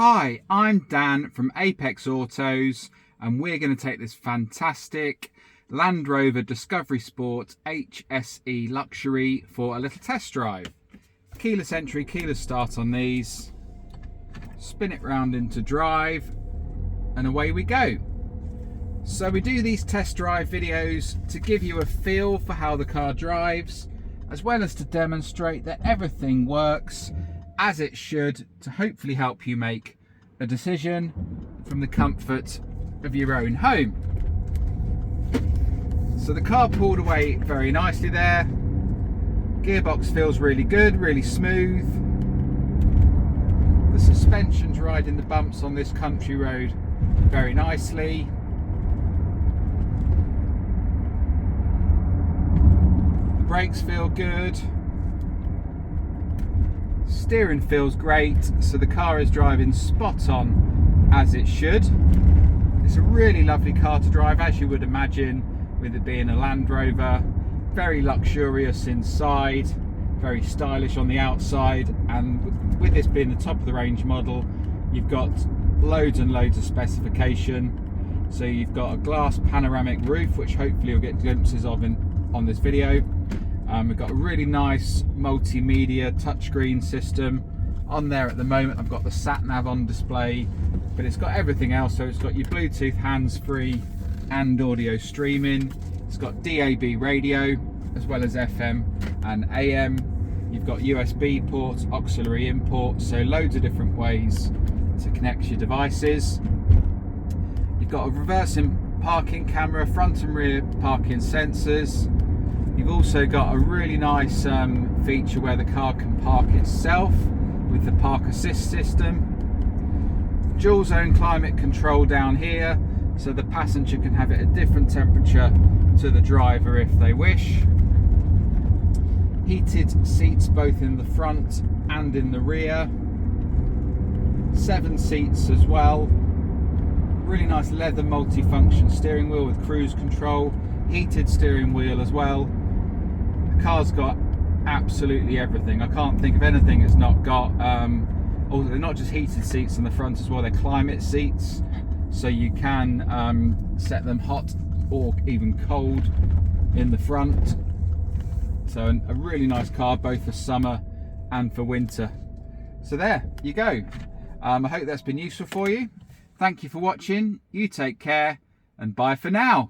Hi, I'm Dan from Apex Autos and we're going to take this fantastic Land Rover Discovery Sport HSE Luxury for a little test drive. Keyless entry, keyless start on these, spin it round into drive and away we go. So we do these test drive videos to give you a feel for how the car drives, as well as to demonstrate that everything works as it should, to hopefully help you make a decision from the comfort of your own home. So the car pulled away very nicely there. Gearbox feels really good, really smooth. The suspension's riding the bumps on this country road very nicely. The brakes feel good. Steering feels great, so the car is driving spot on as it should. It's a really lovely car to drive, as you would imagine, with it being a Land Rover. Very luxurious inside, very stylish on the outside, and with this being the top of the range model, you've got loads and loads of specification. So you've got a glass panoramic roof, which hopefully you'll get glimpses of on this video. We've got a really nice multimedia touchscreen system on there at the moment. I've got the sat nav on display, but it's got everything else. So it's got your Bluetooth, hands-free and audio streaming. It's got DAB radio as well as FM and AM. You've got USB ports, auxiliary in ports, so loads of different ways to connect your devices. You've got a reversing parking camera, front and rear parking sensors. You've also got a really nice feature where the car can park itself with the park assist system. Dual zone climate control down here, so the passenger can have it at different temperature to the driver if they wish. Heated seats both in the front and in the rear. 7 seats as well. Really nice leather multifunction steering wheel with cruise control. Heated steering wheel as well. The car's got absolutely everything. I can't think of anything it's not got. Also, they're not just heated seats in the front as well, they're climate seats, so you can set them hot or even cold in the front. So a really nice car both for summer and for winter. So there you go. I hope that's been useful for you. Thank you for watching. You take care and bye for now.